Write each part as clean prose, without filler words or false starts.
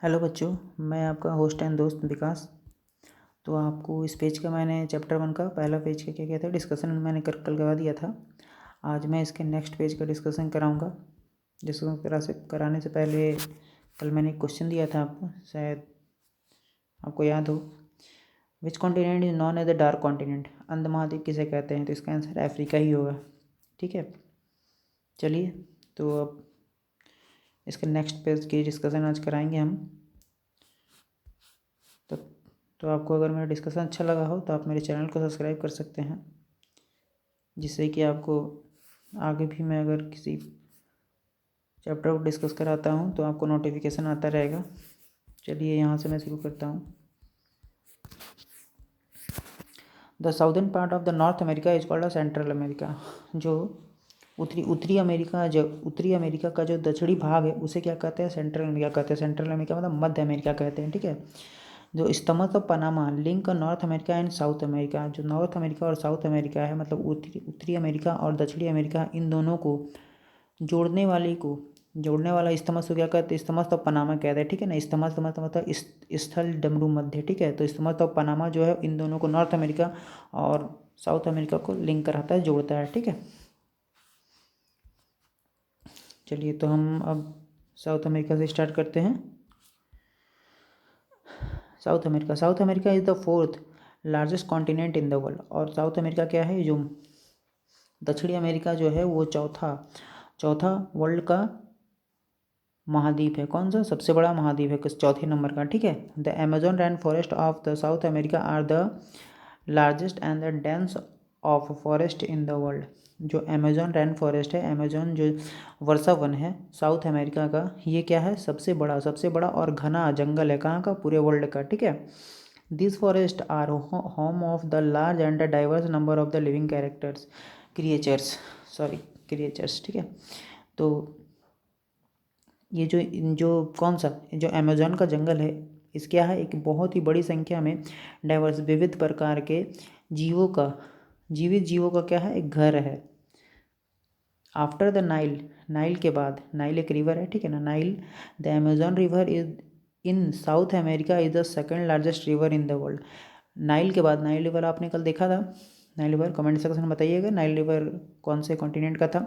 Hello बच्चों, मैं आपका होस्ट एंड दोस्त विकास। तो आपको इस पेज का मैंने चैप्टर 1 का पहला पेज का क्या किया था, डिस्कशन मैंने कल करवा दिया था। आज मैं इसके नेक्स्ट पेज का डिस्कशन कराऊंगा। डिस्कशन कराने से पहले कल मैंने एक क्वेश्चन दिया था आपको, शायद आपको याद हो। Which continent is known as the dark continent? अंध महाद्वीप किसे कहते हैं? तो इसका आंसर अफ्रीका ही होगा। ठीक है, चलिए तो अब इसके नेक्स्ट पेज की डिस्कशन आज कराएंगे हम। तो आपको अगर मेरा डिस्कशन अच्छा लगा हो तो आप मेरे चैनल को सब्सक्राइब कर सकते हैं, जिससे कि आपको आगे भी मैं अगर किसी चैप्टर को डिस्कस कराता हूँ तो आपको नोटिफिकेशन आता रहेगा। चलिए यहाँ से मैं शुरू करता हूँ। The southern part of the north America is called central America. जो उत्तरी अमेरिका का जो दक्षिणी भाग है उसे क्या कहते हैं? सेंट्रल अमेरिका कहते हैं। सेंट्रल अमेरिका मतलब मध्य अमेरिका कहते हैं। ठीक है, जो isthmus of Panama link North America and South America, जो नॉर्थ अमेरिका और साउथ अमेरिका है, मतलब उत्तरी अमेरिका और दक्षिणी अमेरिका, इन दोनों को जोड़ने वाला स्तमस को क्या कहते हैं? स्तमस ऑफ पनामा कहते हैं। ठीक है ना, स्तमस मतलब स्थल डमरू मध्य। ठीक है, तो स्तमस ऑफ पनामा जो है इन दोनों को, नॉर्थ अमेरिका और साउथ अमेरिका को लिंक कराता है, जोड़ता है। ठीक है, चलिए तो हम अब साउथ अमेरिका से स्टार्ट करते हैं। South America is the fourth largest continent in the world. और साउथ अमेरिका क्या है? जो दक्षिणी अमेरिका जो है वो चौथा वर्ल्ड का महाद्वीप है। कौन सा? सबसे बड़ा महाद्वीप है, किस चौथे नंबर का। ठीक है, the Amazon rain forest of the South America are the largest and the dense of forest in the world. जो अमेजोन रैन फॉरेस्ट है, अमेजोन जो वर्षा वन है साउथ अमेरिका का, ये क्या है? सबसे बड़ा और घना जंगल है। कहाँ का? पूरे वर्ल्ड का। ठीक है, this forest are home of the large and diverse number of the living creatures. ठीक है, तो ये जो कौन सा जो अमेजोन का जंगल है, इस क्या है? एक बहुत ही बड़ी संख्या में डाइवर्स विविध प्रकार के जीवित जीवों का क्या है? एक घर है। आफ्टर द नाइल के बाद, नाइल एक रिवर है। ठीक है ना, Nile the Amazon river is in south America is the second largest river in the world. Nile के बाद, नाइल रिवर आपने कल देखा था। नाइल रिवर कमेंट सेक्शन में बताइएगा, नाइल रिवर कौन से कॉन्टिनेंट का था।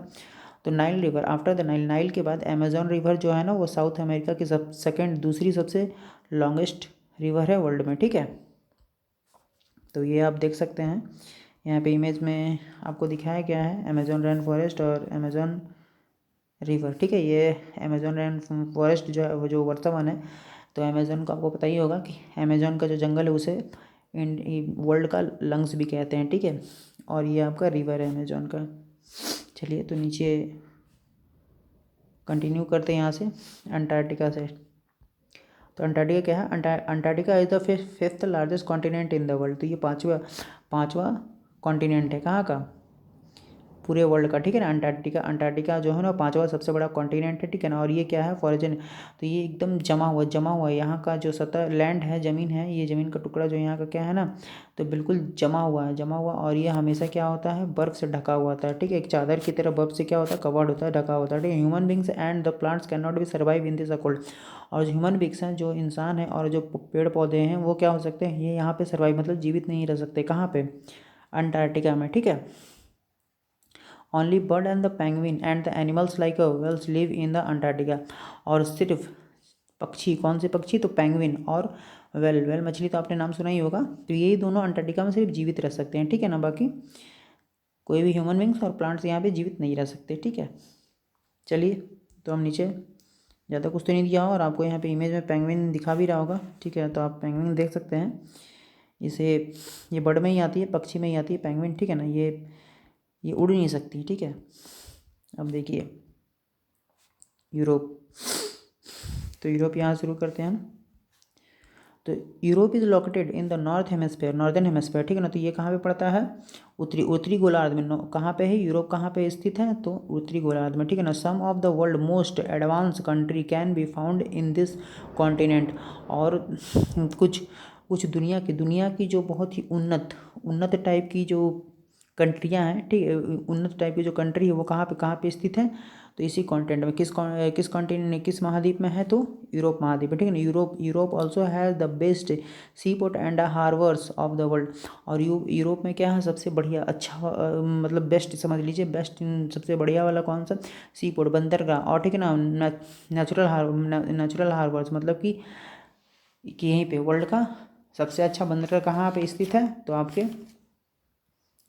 तो Nile river after the Nile के बाद अमेजोन रिवर जो है ना, वो साउथ अमेरिका की दूसरी सबसे लॉन्गेस्ट रिवर है वर्ल्ड में। ठीक है, तो ये आप देख सकते हैं यहाँ पे इमेज में आपको दिखाया गया है अमेजोन रेन फॉरेस्ट और अमेजोन रिवर। ठीक है, ये अमेजोन रेन फॉरेस्ट जो है वो जो वर्तमान है, तो अमेजोन को आपको पता ही होगा कि अमेजोन का जो जंगल है उसे वर्ल्ड का लंग्स भी कहते हैं। ठीक है, और ये आपका रिवर है अमेजोन का। चलिए तो नीचे कंटिन्यू करते हैं यहाँ से अंटार्कटिका से। तो अंटार्कटिका क्या है? Antarctica is the fifth largest continent in the world. तो ये पाँचवा कॉन्टिनेंट है। कहाँ का? पूरे वर्ल्ड का। ठीक है ना, अंटार्कटिका जो है ना, पाँचवा सबसे बड़ा कॉन्टिनेंट है। ठीक है ना, और ये क्या है? फॉरेजन। तो ये एकदम जमा हुआ है। यहाँ का जो सतह लैंड है, ज़मीन है, ये ज़मीन का टुकड़ा जो यहाँ का क्या है ना, तो बिल्कुल जमा हुआ। और ये हमेशा क्या होता है? बर्फ़ से ढका हुआ होता है। ठीक है, एक चादर की तरह बर्फ़ से क्या होता है? कवर्ड होता है, ढका होता है। ठीक है, human beings and the plants can not be survive in this cold. और जो ह्यूमन बींग्स हैं, जो इंसान है और जो पेड़ पौधे हैं, वो क्या हो सकते हैं? ये यहाँ पे सर्वाइव मतलब जीवित नहीं रह सकते। कहाँ पे? अंटार्कटिका में। ठीक है, only bird and the penguin and the animals like whales live in the Antarctica. और सिर्फ पक्षी, कौन से पक्षी? तो पेंगुइन और वेल मछली तो आपने नाम सुना ही होगा। तो यही दोनों अंटार्कटिका में सिर्फ जीवित रह सकते हैं। ठीक है ना, बाकी कोई भी ह्यूमन बींग्स और प्लांट्स यहाँ पे जीवित नहीं रह सकते। ठीक है, चलिए तो हम नीचे, ज़्यादा कुछ तो नहीं दिया और आपको यहाँ पे इमेज में पेंगुइन दिखा भी रहा होगा। ठीक है, तो आप पेंगुइन देख सकते हैं। ये बर्ड में ही आती है, पक्षी में ही आती है पेंगुइन। ठीक है ना, ये उड़ नहीं सकती। ठीक है, अब देखिए यूरोप। तो यूरोप यहाँ शुरू करते हैं हम। तो Europe is located in the northern hemisphere. ठीक है ना, तो ये कहाँ पे पड़ता है? उत्तरी गोलार्ध में। कहाँ पे है यूरोप? कहाँ पे स्थित है? तो उत्तरी गोलार्ध में। ठीक है ना, some of the world most advance country can be found in this continent. और कुछ दुनिया की जो बहुत ही उन्नत टाइप की जो कंट्रियाँ हैं, ठीक है, उन्नत टाइप की जो कंट्री है वो कहाँ पे स्थित है? तो इसी कॉन्टिनेंट में किस कॉन्टिनेंट किस महाद्वीप में है, तो यूरोप महाद्वीप है, ठीक है ना। Europe also has the best sea port and harbours of the world. और यूरोप में क्या है सबसे बढ़िया अच्छा मतलब बेस्ट समझ लीजिए, बेस्ट सबसे बढ़िया वाला कौन सा, सी पोर्ट बंदरगाह, और ठीक है ना नेचुरल हार्बर्स, मतलब कि यहीं पे वर्ल्ड का सबसे अच्छा बंदरगाह कहाँ पे स्थित है, तो आपके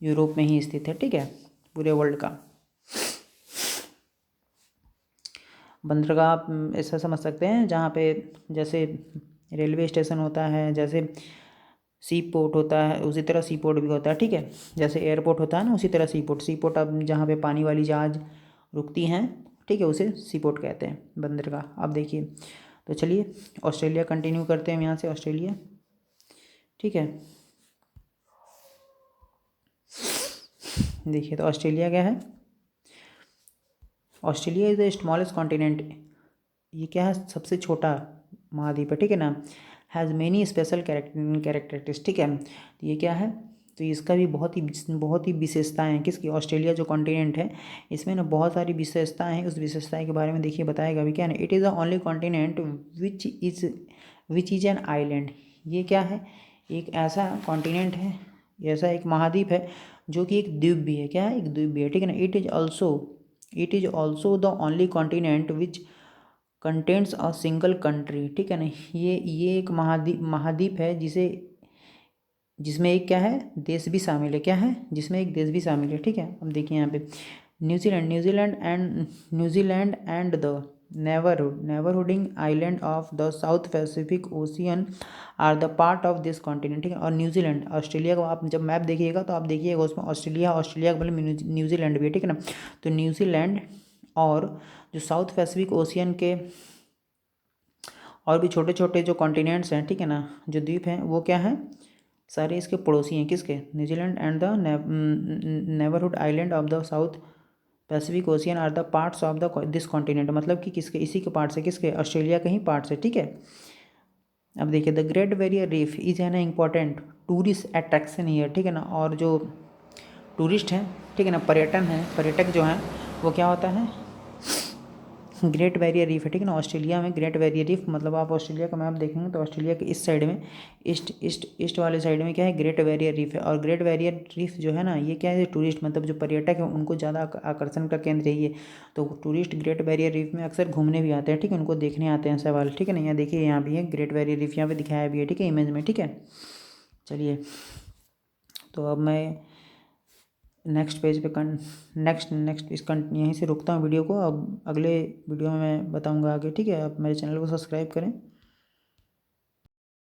यूरोप में ही स्थित है, ठीक है। पूरे वर्ल्ड का बंदरगाह आप ऐसा समझ सकते हैं जहाँ पे जैसे रेलवे स्टेशन होता है, जैसे सी पोर्ट होता है, उसी तरह सी पोर्ट भी होता है, ठीक है। जैसे एयरपोर्ट होता है ना, उसी तरह सी पोर्ट अब जहाँ पे पानी वाली जहाज़ रुकती हैं, ठीक है, उसे सी पोर्ट कहते हैं, बंदरगाह। अब देखिए, तो चलिए ऑस्ट्रेलिया कंटिन्यू करते हैं यहाँ से, ऑस्ट्रेलिया, ठीक है। देखिए तो ऑस्ट्रेलिया क्या है, Australia is the smallest continent, ये क्या है सबसे छोटा महाद्वीप है, ठीक है ना। हैज़ मेनी स्पेशल कैरेक्टरिस्टिक्स, ठीक है। तो ये क्या है, तो इसका भी बहुत ही विशेषताएं हैं, किसकी, ऑस्ट्रेलिया जो कॉन्टिनेंट है इसमें ना बहुत सारी विशेषताएं हैं। उस विशेषताएं के बारे में देखिए बताएगा अभी क्या है, it is the only continent which is an island. ये क्या है, एक ऐसा कॉन्टिनेंट है, ऐसा एक महाद्वीप है जो कि एक द्वीप भी है, क्या है, एक द्वीप भी है, ठीक है ना। It is also the only continent which contents a single country, ठीक है ना। ये एक महाद्वीप है जिसमें एक क्या है, देश भी शामिल है, क्या है, जिसमें एक देश भी शामिल है, ठीक है। अब देखिए यहाँ पे New Zealand and the neighbouring island of the South Pacific Ocean are the part of this continent, ठीक है। और न्यूजीलैंड, ऑस्ट्रेलिया को आप जब मैप देखिएगा तो आप देखिएगा उसमें ऑस्ट्रेलिया के बगल में न्यूजीलैंड भी है, ठीक है ना। तो न्यूजीलैंड और जो साउथ पैसिफिक ओशियन के और भी छोटे छोटे जो कॉन्टिनेंट्स हैं, ठीक है ना, जो द्वीप हैं, वो क्या हैं, सारे इसके पड़ोसी हैं, किसके, New Zealand and the neighbourhood island of the South Pacific Ocean are the parts of the this continent, मतलब कि किसके, इसी के पार्ट्स है, किसके, ऑस्ट्रेलिया के ही पार्ट्स है, ठीक है। अब देखिए the great barrier reef is an important tourist attraction here, ठीक है ना। और जो टूरिस्ट हैं, ठीक है ना, पर्यटक जो हैं वो क्या होता है, ग्रेट बैरियर रीफ है, ठीक है ना। ऑस्ट्रेलिया में ग्रेट बैरियर रीफ, मतलब आप ऑस्ट्रेलिया का मैप देखेंगे तो ऑस्ट्रेलिया के इस साइड में ईस्ट वाले साइड में क्या है, ग्रेट बैरियर रीफ है। और ग्रेट बैरियर रीफ जो है ना, ये क्या है, टूरिस्ट मतलब जो पर्यटक है उनको ज़्यादा आकर्षण का केंद्र है ये। तो टूरिस्ट ग्रेट बैरियर रीफ में अक्सर घूमने भी आते हैं, ठीक है, उनको देखने आते हैं सवाल, ठीक है ना। यहाँ देखिए यहाँ भी है ग्रेट बैरियर रीफ, यहाँ पे दिखाया भी है, ठीक है, इमेज में, ठीक है। चलिए तो अब मैं नेक्स्ट पेज पे यहीं से रुकता हूँ वीडियो को। अब अगले वीडियो में मैं बताऊँगा आगे, ठीक है। आप मेरे चैनल को सब्सक्राइब करें।